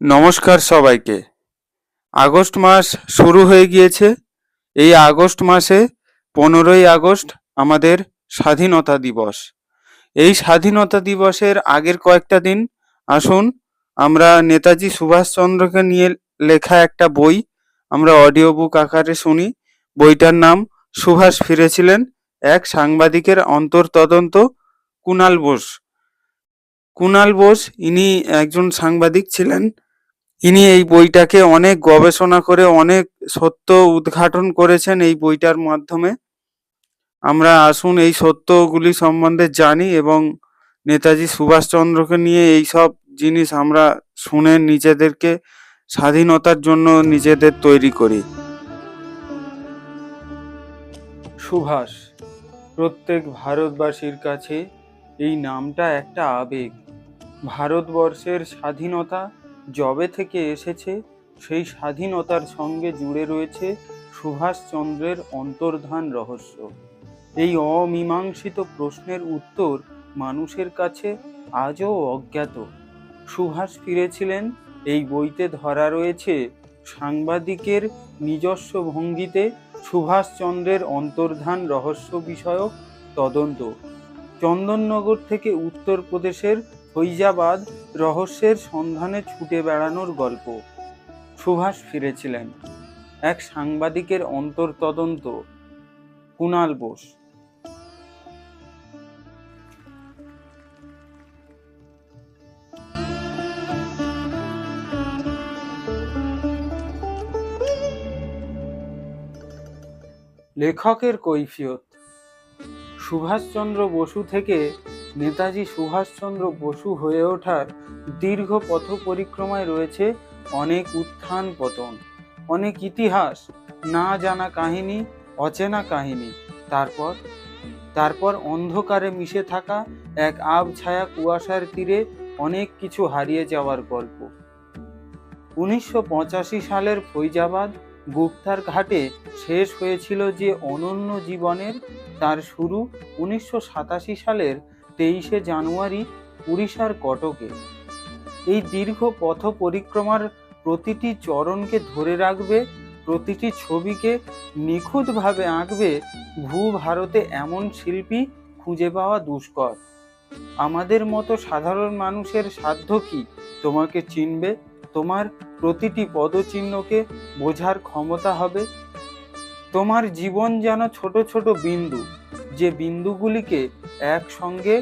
নমস্কার সবাইকে। আগস্ট মাস শুরু হয়ে গিয়েছে। এই আগস্ট মাসে 15ই আগস্ট আমাদের স্বাধীনতা দিবস। এই স্বাধীনতা দিবসের আগের কয়েকটা দিন আসুন আমরা নেতাজি সুভাষচন্দ্রকে নিয়ে লেখা একটা বই আমরা অডিও বুক আকারে শুনি। বইটার নাম সুভাষ ফিরেছিলেন, এক সাংবাদিকের অন্তর্তদন্ত। কুণাল বোস ইনি একজন সাংবাদিক ছিলেন। ইনি এই বইটাকে অনেক গবেষণা করে অনেক সত্য উদ্ঘাটন করেছেন এই বইটার মাধ্যমে। আমরা আসুন এই সত্যগুলি সম্বন্ধে জানি এবং নেতাজি সুভাষচন্দ্রকে নিয়ে এই সব জিনিস আমরা শুনে নিজেদেরকে স্বাধীনতার জন্য নিজেদের তৈরি করি। সুভাষ প্রত্যেক ভারতবাসীর কাছে এই নামটা একটা আবেগ। ভারতবর্ষের স্বাধীনতা যবে থেকে এসেছে সেই স্বাধীনতার সঙ্গে জুড়ে রয়েছে সুভাষচন্দ্রের অন্তর্ধান রহস্য। এই অমীমাংসিত প্রশ্নের উত্তর মানুষের কাছে আজও অজ্ঞাত। সুভাষ ফিরেছিলেন এই বইতে ধরা রয়েছে সাংবাদিকের নিজস্ব ভঙ্গিতে সুভাষচন্দ্রের অন্তর্ধান রহস্য বিষয়ক তদন্ত। চন্দননগর থেকে উত্তরপ্রদেশের ফৈজাবাদ রহস্যের সন্ধানে ছুটে বেড়ানোর গল্প। সুভাষ ফিরেছিলেন, এক সাংবাদিকের অন্তর্তদন্ত। কুণাল বোস। লেখকের কৈফিয়ত। সুভাষচন্দ্র বসু থেকে নেতাজি সুভাষচন্দ্র বসু হয়ে ওঠার দীর্ঘ পথ পরিক্রমায় রয়েছে অনেক উত্থান পতন, অনেক ইতিহাস, না জানা কাহিনী, অচেনা কাহিনী। তারপর অন্ধকারে মিশে থাকা এক আবছায়া কুয়াশার তীরে অনেক কিছু হারিয়ে যাওয়ার গল্প। 1985 সালের ফৈজাবাদ গুপ্তার ঘাটে শেষ হয়েছিল যে অনন্য জীবনের, তার শুরু 1987 সালের 23শে জানুয়ারি উড়িষ্যার কটকে। এই দীর্ঘ পথ পরিক্রমার প্রতিটি চরণকে ধরে রাখবে, প্রতিটি ছবিকে নিখুঁতভাবে আঁকবে ভারতে এমন শিল্পী খুঁজে পাওয়া দুষ্কর। আমাদের মতো সাধারণ মানুষের সাধ্য কি তোমাকে চিনবে, তোমার প্রতিটি পদচিহ্নকে বোঝার ক্ষমতা হবে? তোমার জীবন যেন ছোট ছোট বিন্দু, যে বিন্দুগুলিকে একসঙ্গে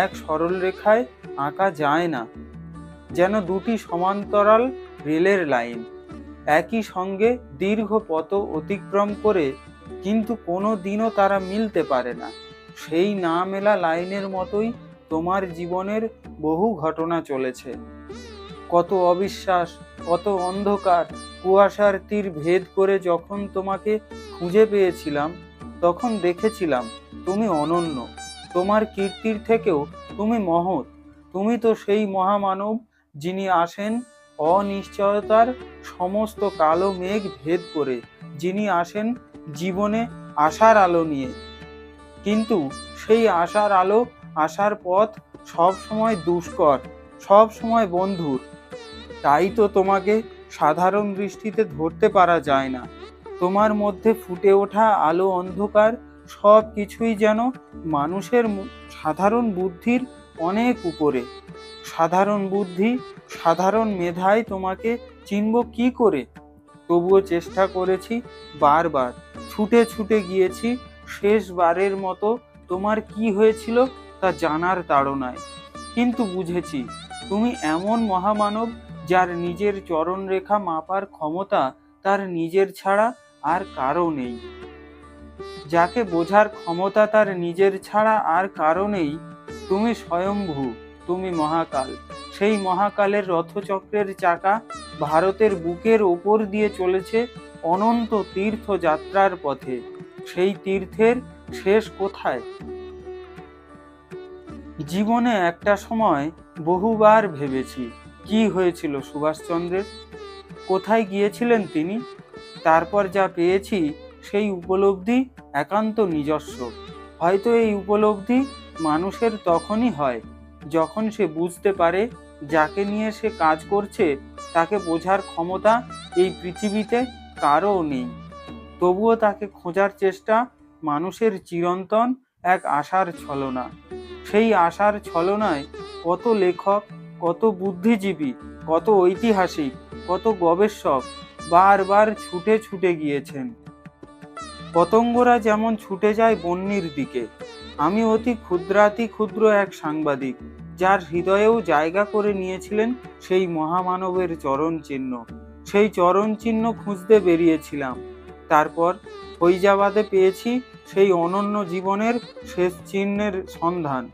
এক সরল রেখায় আঁকা যায় না, যেন দুটি সমান্তরাল রেলের লাইন, একই সঙ্গে দীর্ঘ পথ অতিক্রম করে কিন্তু কোনো দিনও তারা মিলতে পারে না। সেই না মেলা লাইনের মতোই তোমার জীবনের বহু ঘটনা চলেছে। কত অবিশ্বাস, কত অন্ধকার, কুয়াশার তীর ভেদ করে যখন তোমাকে খুঁজে পেয়েছিলাম, তখন দেখেছিলাম তুমি অনন্য। তোমার কীর্তির থেকেও তুমি মহৎ। তুমি তো সেই মহামানব যিনি আসেন অনিশ্চয়তার সমস্ত কালো মেঘ ভেদ করে, যিনি আসেন জীবনে আশার আলো নিয়ে। কিন্তু সেই আশার আলো, আশার পথ সব সময় দুষ্কর, সব সময় বন্ধুর। তাই তো তোমাকে সাধারণ দৃষ্টিতে ধরতে পারা যায় না। তোমার মধ্যে ফুটে ওঠা আলো অন্ধকার সব কিছুই যেন মানুষের সাধারণ বুদ্ধির অনেক উপরে। সাধারণ বুদ্ধি, সাধারণ মেধায় তোমাকে চিনব কি করে? তবুও চেষ্টা করেছি বারবার, ছুটে ছুটে গিয়েছি শেষবারের মতো তোমার কি হয়েছিল তা জানার তাড়নায়। কিন্তু বুঝেছি তুমি এমন মহামানব যার নিজের চরণ রেখা মাপার ক্ষমতা তার নিজের ছাড়া আর কারো নেই, যাকে বোঝার ক্ষমতা তার নিজের ছাড়া আর কারো নেই। তুমি স্বয়ম্ভু, তুমি মহাকাল। সেই মহাকালের রথচক্রের চাকা ভারতের বুকের ওপর দিয়ে চলেছে অনন্ত তীর্থ যাত্রার পথে। সেই তীর্থের শেষ কোথায়? জীবনে একটা সময় বহুবার ভেবেছি কি হয়েছিল সুভাষচন্দ্রের, কোথায় গিয়েছিলেন তিনি। তারপর যা পেয়েছি সেই উপলব্ধি একান্ত নিজস্ব। হয়তো এই উপলব্ধি মানুষের তখনই হয় যখন সে বুঝতে পারে যাকে নিয়ে সে কাজ করছে তাকে বোঝার ক্ষমতা এই পৃথিবীতে কারও নেই। তবুও তাকে খোঁজার চেষ্টা মানুষের চিরন্তন এক আশার ছলনা। সেই আশার ছলনায় কত লেখক, কত বুদ্ধিজীবী, কত ঐতিহাসিক, কত গবেষক বারবার ছুটে ছুটে গিয়েছেন। পতঙ্গরা যেমন ছুটে যায় বন্যির দিকে, আমি অতি ক্ষুদ্রাতি ক্ষুদ্র এক সাংবাদিক, যার হৃদয়েও জায়গা করে নিয়েছিলেন সেই মহামানবের চরণ চিহ্ন। সেই চরণ চিহ্ন খুঁজতে বেরিয়েছিলাম। তারপর ফৈজাবাদে পেয়েছি সেই অনন্য জীবনের শেষ চিহ্নের সন্ধান।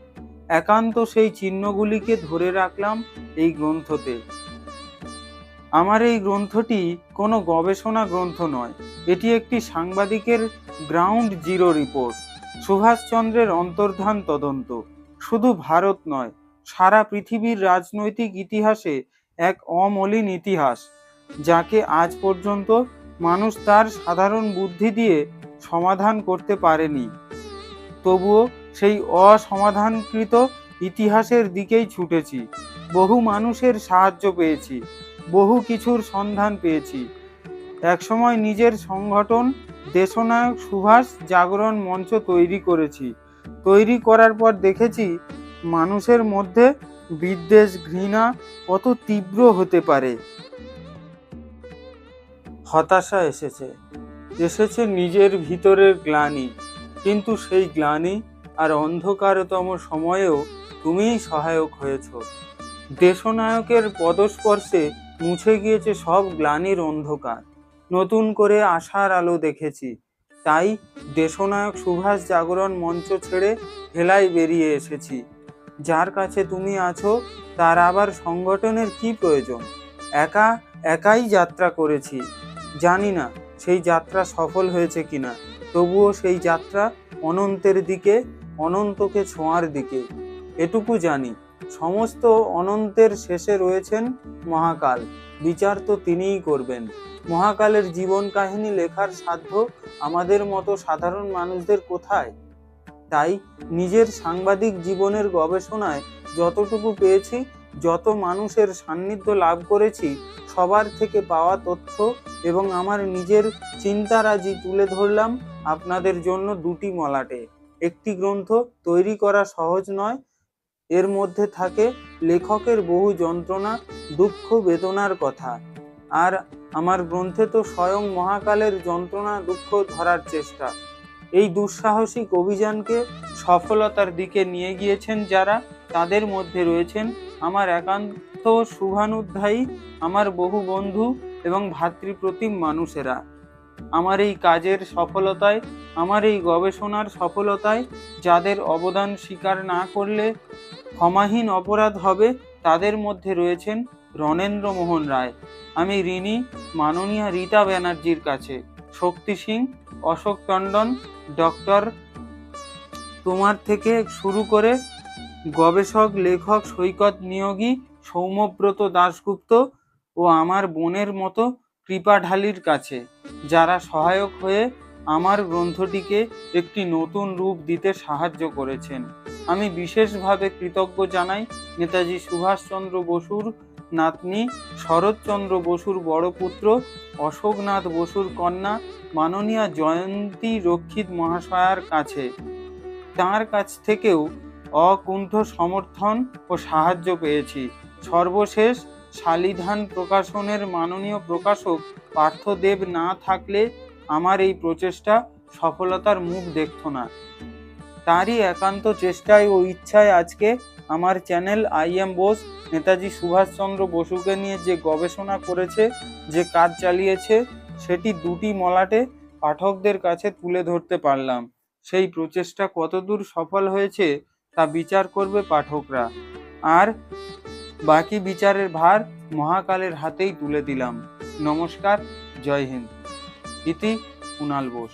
একান্ত সেই চিহ্নগুলিকে ধরে রাখলাম এই গ্রন্থতে। আমার এই গ্রন্থটি কোনো গবেষণা গ্রন্থ নয়, এটি একটি সাংবাদিকের গ্রাউন্ড জিরো রিপোর্ট, সুভাষচন্দ্রের অন্তর্ধান তদন্ত। শুধু ভারত নয়, সারা পৃথিবীর রাজনৈতিক ইতিহাসে এক অমলিন ইতিহাস, যাকে আজ পর্যন্ত মানুষ তার সাধারণ বুদ্ধি দিয়ে সমাধান করতে পারেনি। তবুও সেই অসমাধানকৃত ইতিহাসের দিকেই ছুটেছি। বহু মানুষের সাহায্য পেয়েছি, বহু কিছুর সন্ধান পেয়েছি। একসময় নিজের সংগঠন দেশনায়ক সুভাষ জাগরণ মঞ্চ তৈরি করেছি। তৈরি করার পর দেখেছি মানুষের মধ্যে বিদ্বেষ, ঘৃণা কত তীব্র হতে পারে। হতাশা এসেছে নিজের ভিতরের গ্লানি, কিন্তু সেই গ্লানি আর অন্ধকারতম সময়েও তুমিই সহায়ক হয়েছ। দেশনায়কের পদস্পর্শে মুছে গিয়েছে সব গ্লানির অন্ধকার, নতুন করে আশার আলো দেখেছি। তাই দেশনায়ক সুভাষ জাগরণ মঞ্চ ছেড়ে হেলায় বেরিয়ে এসেছি। যার কাছে তুমি আছো তার আবার সংগঠনের কি প্রয়োজন? একাই যাত্রা করেছি। জানি না সেই যাত্রা সফল হয়েছে কিনা, তবুও সেই যাত্রা অনন্তের দিকে, অনন্তকে ছোঁয়ার দিকে। এটুকু জানি, সমস্ত অনন্তের শেষে রয়েছেন মহাকাল। বিচার তো তিনিই করবেন। মহাকালের জীবন কাহিনী লেখার সাধ্য আমাদের মতো সাধারণ মানুষদের কোথায়? তাই নিজের সাংবাদিক জীবনের গবেষণায় যতটুকু পেয়েছি, যত মানুষের সান্নিধ্য লাভ করেছি, সবার থেকে পাওয়া তথ্য এবং আমার নিজের চিন্তারাজি তুলে ধরলাম আপনাদের জন্য দুটি মলাটে। একটি গ্রন্থ তৈরি করা সহজ নয়, এর মধ্যে থাকে লেখকের বহু যন্ত্রণা, দুঃখ, বেদনার কথা। আর আমার গ্রন্থে তো স্বয়ং মহাকালের যন্ত্রণা, দুঃখ ধরার চেষ্টা। এই দুঃসাহসিক অভিযানকে সফলতার দিকে নিয়ে গিয়েছেন যারা, তাদের মধ্যে রয়েছেন আমার একান্ত শুভানুধ্যায়ী, আমার বহু বন্ধু এবং ভাতৃপ্রতিম মানুষেরা। আমার এই কাজের সফলতায়, আমার এই গবেষণার সফলতায় যাদের অবদান স্বীকার না করলে ক্ষমাহীন অপরাধ হবে, তাদের মধ্যে রয়েছেন রণেন্দ্র মোহন রায়। আমি ঋণী মাননীয়া রীতা ব্যানার্জির কাছে, শক্তি সিং, অশোক টন্ডন, ডক্টর তোমার থেকে শুরু করে গবেষক, লেখক, সৈকত নিয়োগী সৌম্যব্রত দাশগুপ্ত ও আমার বোনের মতো কৃপা ঢালির কাছে, যারা সহায়ক হয়ে আমার গ্রন্থটিকে একটি নতুন রূপ দিতে সাহায্য করেছেন। আমি বিশেষভাবে কৃতজ্ঞ জানাই নেতাজি সুভাষচন্দ্র বসুর নাতনি, শরৎচন্দ্র বসুর বড় পুত্র, অশোকনাথ বসুর কন্যা মাননীয়া জয়ন্তী রক্ষিত মহাশয়ার কাছে। তাঁর কাছ থেকেও অকুণ্ঠ সমর্থন ও সাহায্য পেয়েছি। সর্বশেষ শালিধান প্রকাশনের মাননীয় প্রকাশক পার্থদেব না থাকলে আমার এই প্রচেষ্টা সফলতার মুখ দেখত না। তারই একান্ত চেষ্টায় ও ইচ্ছায় আজকে আমার চ্যানেল আই.এম. বোস নেতাজি সুভাষচন্দ্র বসুকে নিয়ে যে গবেষণা করেছে, যে কাজ চালিয়েছে, সেটি দুটি মলাটে পাঠকদের কাছে তুলে ধরতে পারলাম। সেই প্রচেষ্টা কতদূর সফল হয়েছে তা বিচার করবে পাঠকরা। আর বাকি বিচারের ভার মহাকালের হাতেই তুলে দিলাম। নমস্কার, জয় হিন্দ। ইতি কুণাল বোস।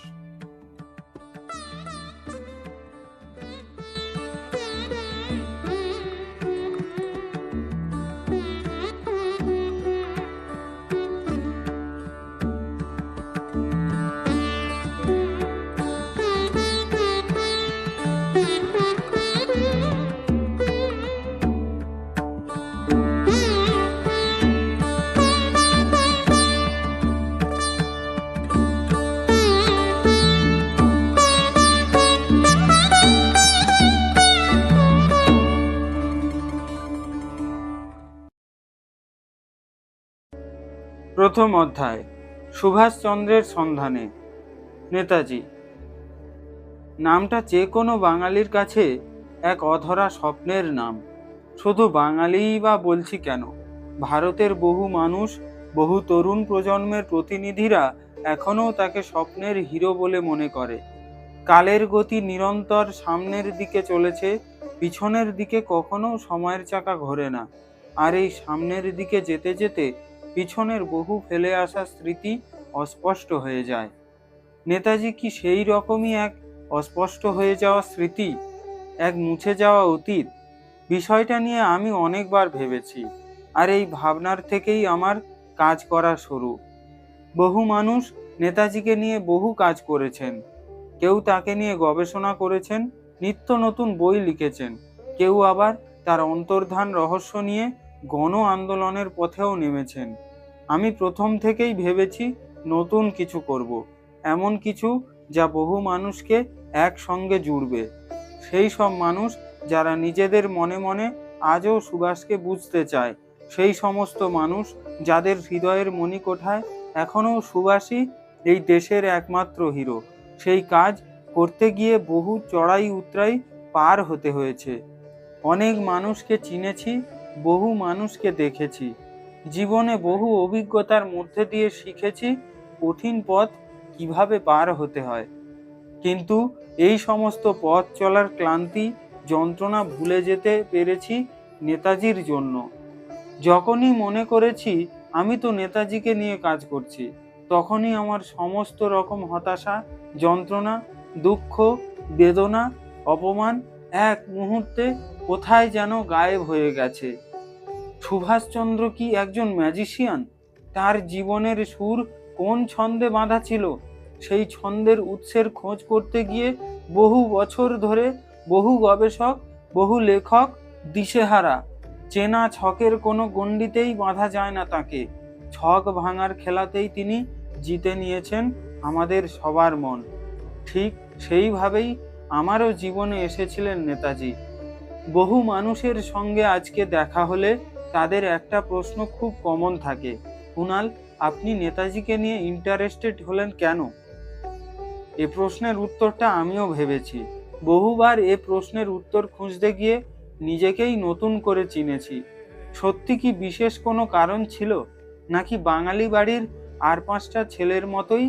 প্রথম অধ্যায়, সুভাষচন্দ্রের সন্ধানে। নেতাজি নামটা যে কোনো বাঙালির কাছে এক অধরা স্বপ্নের নাম। শুধু বাঙালিই বা বলছি কেন, ভারতের বহু মানুষ, বহু তরুণ প্রজন্মের প্রতিনিধিরা এখনও তাকে স্বপ্নের হিরো বলে মনে করে। কালের গতি নিরন্তর সামনের দিকে চলেছে, পিছনের দিকে কখনো সময়ের চাকা ঘোরে না। আর এই সামনের দিকে যেতে যেতে পিছনের বহু ফেলে আসা স্মৃতি অস্পষ্ট হয়ে যায়। নেতাজি কি সেই রকমই এক অস্পষ্ট হয়ে যাওয়া স্মৃতি, এক মুছে যাওয়া অতীত? বিষয়টা নিয়ে আমি অনেকবার ভেবেছি, আর এই ভাবনার থেকেই আমার কাজ করা শুরু। বহু মানুষ নেতাজিকে নিয়ে বহু কাজ করেছেন। কেউ তাকে নিয়ে গবেষণা করেছেন, নিত্য নতুন বই লিখেছেন। কেউ আবার তার অন্তর্ধান রহস্য নিয়ে গণ আন্দোলনের পথেও নেমেছেন। আমি প্রথম থেকেই ভেবেছি নতুন কিছু করব, এমন কিছু যা বহু মানুষকে একসঙ্গে জুড়বে। সেই সব মানুষ যারা নিজেদের মনে মনে আজও সুভাষকে বুঝতে চায়, সেই সমস্ত মানুষ যাদের হৃদয়ের মণিকোঠায় এখনও সুভাষই এই দেশের একমাত্র হিরো। সেই কাজ করতে গিয়ে বহু চড়াই উতরাই পার হতে হয়েছে। অনেক মানুষকে চিনেছি, বহু মানুষকে দেখেছি। জীবনে বহু অভিজ্ঞতার মধ্যে দিয়ে শিখেছি কঠিন পথ কিভাবে পার হতে হয়। কিন্তু এই সমস্ত পথ চলার ক্লান্তি, যন্ত্রণা ভুলে যেতে পেরেছি নেতাজির জন্য। যখনই মনে করেছি আমি তো নেতাজিকে নিয়ে কাজ করছি, তখনই আমার সমস্ত রকম হতাশা, যন্ত্রণা, দুঃখ, বেদনা, অপমান এক মুহূর্তে কোথায় যেন গায়েব হয়ে গেছে। সুভাষচন্দ্র কি একজন ম্যাজিশিয়ান? তার জীবনের সুর কোন ছন্দে বাঁধা ছিল? সেই ছন্দের উৎসের খোঁজ করতে গিয়ে বহু বছর ধরে বহু গবেষক, বহু লেখক দিশেহারা। চেনা ছকের কোনো গণ্ডিতেই বাঁধা যায় না তাকে। ছক ভাঙার খেলাতেই তিনি জিতে নিয়েছেন আমাদের সবার মন। ঠিক সেইভাবেই আমারও জীবনে এসেছিলেন নেতাজি। বহু মানুষের সঙ্গে আজকে দেখা হলে তাদের একটা প্রশ্ন খুব কমন থাকে, কুনাল, আপনি নেতাজিকে নিয়ে ইন্টারেস্টেড হলেন কেন? এ প্রশ্নের উত্তরটা আমিও ভেবেছি। বহুবার এ প্রশ্নের উত্তর খুঁজতে গিয়ে নিজেকেই নতুন করে চিনেছি। সত্যি কি বিশেষ কোনো কারণ ছিল, নাকি বাঙালি বাড়ির আর পাঁচটা ছেলের মতোই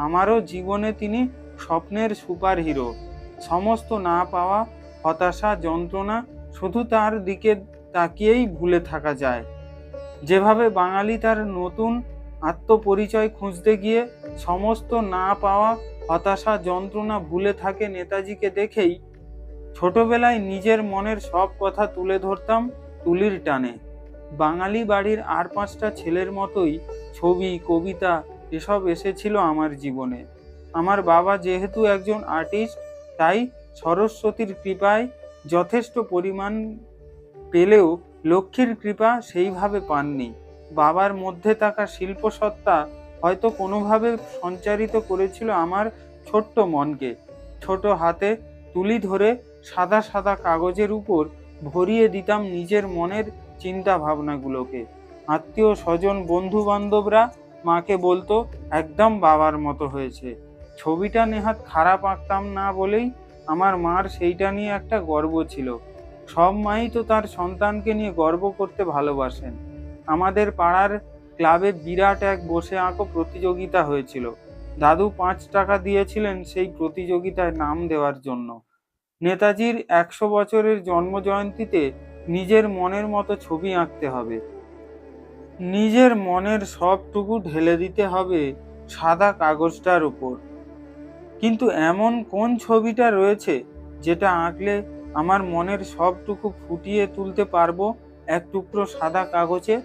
আমারও জীবনে তিনি স্বপ্নের সুপার হিরো? সমস্ত না পাওয়া, হতাশা, যন্ত্রণা শুধু তার দিকে তাকিয়েই ভুলে থাকা যায়। যেভাবে বাঙালি তার নতুন আত্মপরিচয় খুঁজতে গিয়ে সমস্ত না পাওয়া, হতাশা, যন্ত্রণা ভুলে থাকে নেতাজিকে দেখেই, ছোটবেলায় নিজের মনের সব কথা তুলে ধরতাম তুলির টানে। বাঙালি বাড়ির আর পাঁচটা ছেলের মতোই ছবি, কবিতা এসব এসেছিল আমার জীবনে। আমার বাবা যেহেতু একজন আর্টিস্ট, তাই সরস্বতীর কৃপায় যথেষ্ট পরিমাণ পেলেও লক্ষ্মীর কৃপা সেইভাবে পাননি। বাবার মধ্যে থাকা শিল্পসত্তা হয়তো কোনোভাবে সঞ্চারিত করেছিল আমার ছোট্ট মনকে। ছোট হাতে তুলি ধরে সাদা সাদা কাগজের উপর ভরিয়ে দিতাম নিজের মনের চিন্তা ভাবনাগুলোকে। আত্মীয় স্বজন, বন্ধু বান্ধবরা মাকে বলতো একদম বাবার মতো হয়েছে। ছবিটা নেহাত খারাপ আঁকতাম না বলেই আমার মার সেইটা নিয়ে একটা গর্ব ছিল। সব মাই তো তার সন্তানকে নিয়ে গর্ব করতে ভালোবাসেন। আমাদের পাড়ার ক্লাবে বিরাট এক বসে আঁকো প্রতিযোগিতা হয়েছিল। দাদু 5 টাকা দিয়েছিলেন সেই প্রতিযোগিতায় নাম দেওয়ার জন্য। নেতাজির 100 বছরের জন্মজয়ন্তীতে নিজের মনের মতো ছবি আঁকতে হবে। নিজের মনের সবটুকু ঢেলে দিতে হবে সাদা কাগজটার উপর। কিন্তু এমন কোন ছবিটা রয়েছে যেটা আঁকলে আমার মনের সবটুকু ফুটিয়ে তুলতে পারবো এক টুকরো সাদা কাগজে?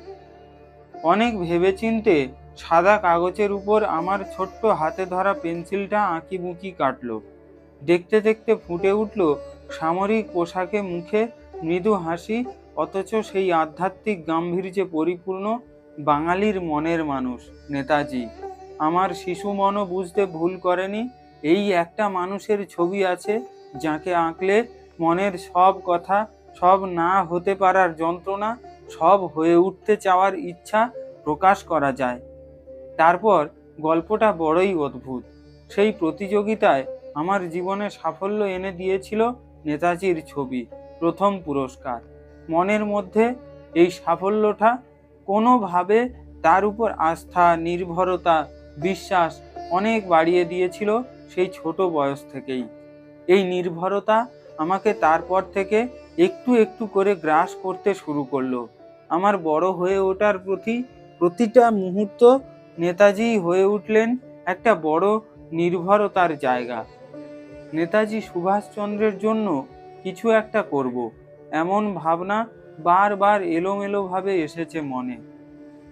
অনেক ভেবেচিন্তে সাদা কাগজের উপর আমার ছোট্ট হাতে ধরা পেন্সিলটা আঁকিবুঁকি কাটলো। দেখতে দেখতে ফুটে উঠল সামরিক পোশাকে, মুখে মৃদু হাসি, অথচ সেই আধ্যাত্মিক গাম্ভীর্যে পরিপূর্ণ বাঙালির মনের মানুষ নেতাজি। আমার শিশু মনও বুঝতে ভুল করেনি, এই একটা মানুষের ছবি আছে যাকে আঁকলে মনের সব কথা, সব না হতে পারার যন্ত্রণা, সব হয়ে উঠতে চাওয়ার ইচ্ছা প্রকাশ করা যায়। তারপর গল্পটা বড়ই অদ্ভুত। সেই প্রতিযোগিতায় আমার জীবনে সাফল্য এনে দিয়েছিল নেতাজির ছবি, প্রথম পুরস্কার। মনের মধ্যে এই সাফল্যটা কোনোভাবে তার উপর আস্থা, নির্ভরতা, বিশ্বাস অনেক বাড়িয়ে দিয়েছিল সেই ছোট বয়স থেকেই। এই নির্ভরতা আমাকে তারপর থেকে একটু একটু করে গ্রাস করতে শুরু করলো। আমার বড় হয়ে ওঠার প্রতিটা মুহূর্ত নেতাজি হয়ে উঠলেন একটা বড় নির্ভরতার জায়গা। নেতাজি সুভাষচন্দ্রের জন্য কিছু একটা করব, এমন ভাবনা বারবার এলোমেলোভাবে এসেছে মনে।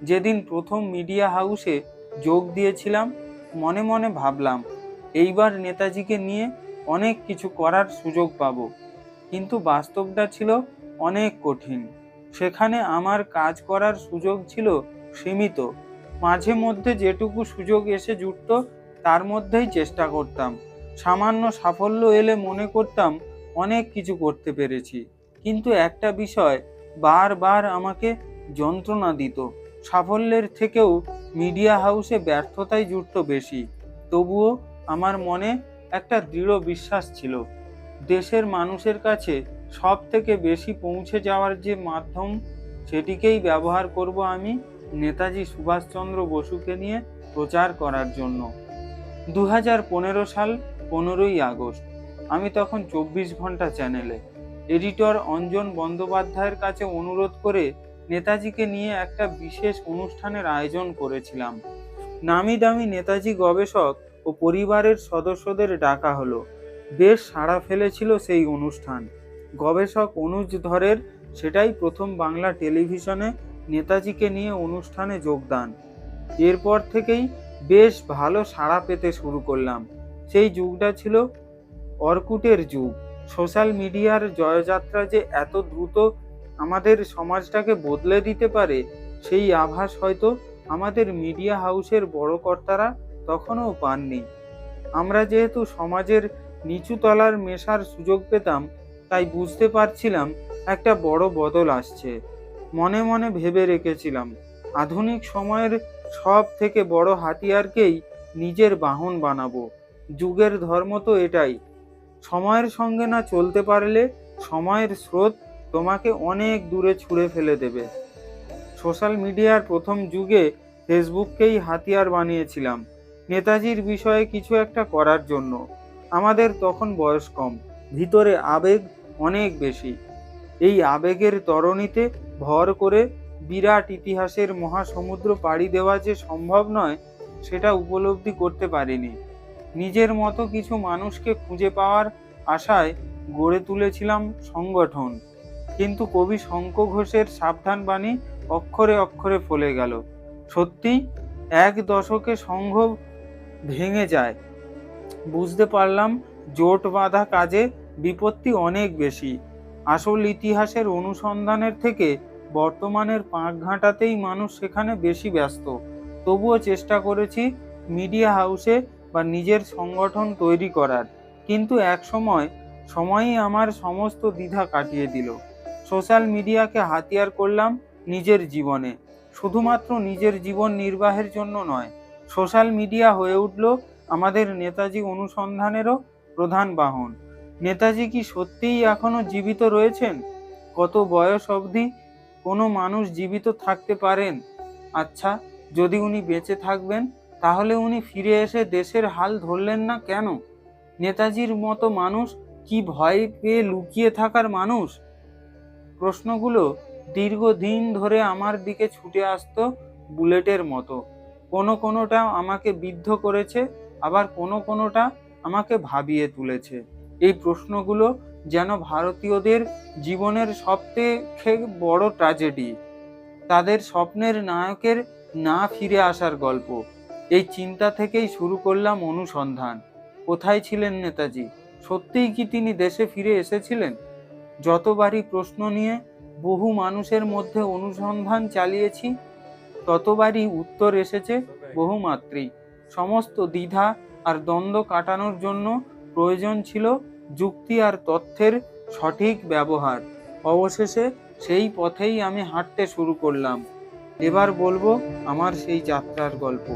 যেদিন প্রথম মিডিয়া হাউসে যোগ দিয়েছিলাম, মনে মনে ভাবলাম এইবার নেতাজিকে নিয়ে অনেক কিছু করার সুযোগ পাব। কিন্তু বাস্তবটা ছিল অনেক কঠিন। সেখানে আমার কাজ করার সুযোগ ছিল সীমিত। মাঝে মধ্যে যেটুকু সুযোগ এসে জুটত তার মধ্যেই চেষ্টা করতাম। সামান্য সাফল্য এলে মনে করতাম অনেক কিছু করতে পেরেছি। কিন্তু একটা বিষয় বারবার আমাকে যন্ত্রণা দিত। সাফল্যের থেকেও মিডিয়া হাউসে ব্যর্থতাই জুটত বেশি। তবুও আমার মনে একটা দৃঢ় বিশ্বাস ছিল, দেশের মানুষের কাছে সব থেকে বেশি পৌঁছে যাওয়ার যে মাধ্যম, সেটিকেই ব্যবহার করব আমি নেতাজি সুভাষচন্দ্র বসুকে নিয়ে প্রচার করার জন্য। 2015 সাল 15ই আগস্ট। আমি তখন 24 ঘন্টা চ্যানেলে এডিটর অঞ্জন বন্দ্যোপাধ্যায়ের কাছে অনুরোধ করে নেতাজিকে নিয়ে একটা বিশেষ অনুষ্ঠানের আয়োজন করেছিলাম। নামি দামি নেতাজি গবেষক ও পরিবারের সদস্যদের ডাকা হলো। বেশ সাড়া ফেলেছিল সেই অনুষ্ঠান। গবেষক অনুজ ধরের সেটাই প্রথম বাংলা টেলিভিশনে নেতাজিকে নিয়ে অনুষ্ঠানে যোগদান। এরপর থেকেই বেশ ভালো সাড়া পেতে শুরু করলাম। সেই যুগটা ছিল অর্কুটের যুগ। সোশ্যাল মিডিয়ার জয়যাত্রা যে এত দ্রুত আমাদের সমাজটাকে বদলে দিতে পারে, সেই আভাস হয়তো আমাদের মিডিয়া হাউসের বড় কর্তারা তখনও পাননি। আমরা যেহেতু সমাজের নিচু তলার মেশার সুযোগ পেতাম, তাই বুঝতে পারছিলাম একটা বড় বদল আসছে। মনে মনে ভেবে রেখেছিলাম আধুনিক সময়ের সব থেকে বড় হাতিয়ারকেই নিজের বাহন বানাবো। যুগের ধর্ম তো এটাই। সময়ের সঙ্গে না চলতে পারলে সময়ের স্রোত তোমাকে অনেক দূরে ছুঁড়ে ফেলে দেবে। সোশ্যাল মিডিয়ার প্রথম যুগে ফেসবুককেই হাতিয়ার বানিয়েছিলাম নেতাজির বিষয়ে কিছু একটা করার জন্য। আমাদের তখন বয়স কম, ভিতরে আবেগ অনেক বেশি। এই আবেগের তরণীতে ভর করে বিরাট ইতিহাসের মহাসমুদ্র পাড়ি দেওয়া যে সম্ভব নয়, সেটা উপলব্ধি করতে পারিনি। নিজের মতো কিছু মানুষকে খুঁজে পাওয়ার আশায় গড়ে তুলেছিলাম সংগঠন। কিন্তু কবি শঙ্খ ঘোষের সাবধান বাণী অক্ষরে অক্ষরে ফলে গেল। সত্যি, এক দশকে সংঘ ভেঙে যায়। বুঝতে পারলাম জোট বাঁধা কাজে বিপত্তি অনেক বেশি। আসল ইতিহাসের অনুসন্ধানের থেকে বর্তমানের পাঁক ঘাঁটাতেই মানুষ সেখানে বেশি ব্যস্ত। তবুও চেষ্টা করেছি মিডিয়া হাউসে বা নিজের সংগঠন তৈরি করার। কিন্তু এক সময়ই আমার সমস্ত দ্বিধা কাটিয়ে দিল। সোশ্যাল মিডিয়াকে হাতিয়ার করলাম নিজের জীবনে, শুধুমাত্র নিজের জীবন নির্বাহের জন্য নয়। সোশ্যাল মিডিয়া হয়ে উঠল আমাদের নেতাজি অনুসন্ধানেরও প্রধান বাহন। নেতাজি কি সত্যিই এখনো জীবিত রয়েছেন? কত বয়স অবধি কোনো মানুষ জীবিত থাকতে পারেন? আচ্ছা, যদি উনি বেঁচে থাকবেন, তাহলে উনি ফিরে এসে দেশের হাল ধরলেন না কেন? নেতাজির মতো মানুষ কি ভয় পেয়ে লুকিয়ে থাকার মানুষ? প্রশ্নগুলো দীর্ঘদিন ধরে আমার দিকে ছুটে আসতো বুলেটের মতো। কোনোটা আমাকে বিদ্ধ করেছে, আবার কোনোটা আমাকে ভাবিয়ে তুলেছে। এই প্রশ্নগুলো যেন ভারতীয়দের জীবনের সবথেকে বড় ট্র্যাজেডি, তাদের স্বপ্নের নায়কের না ফিরে আসার গল্প। এই চিন্তা থেকেই শুরু করলাম অনুসন্ধান। কোথায় ছিলেন নেতাজি? সত্যিই কি তিনি দেশে ফিরে এসেছিলেন? যতবারই প্রশ্ন নিয়ে বহু মানুষের মধ্যে অনুসন্ধান চালিয়েছি, ততবারই উত্তর এসেছে বহুমাত্রিক। সমস্ত দ্বিধা আর দ্বন্দ্ব কাটানোর জন্য প্রয়োজন ছিল যুক্তি আর তথ্যের সঠিক ব্যবহার। অবশেষে সেই পথেই আমি হাঁটতে শুরু করলাম। এবার বলবো আমার সেই যাত্রার গল্প।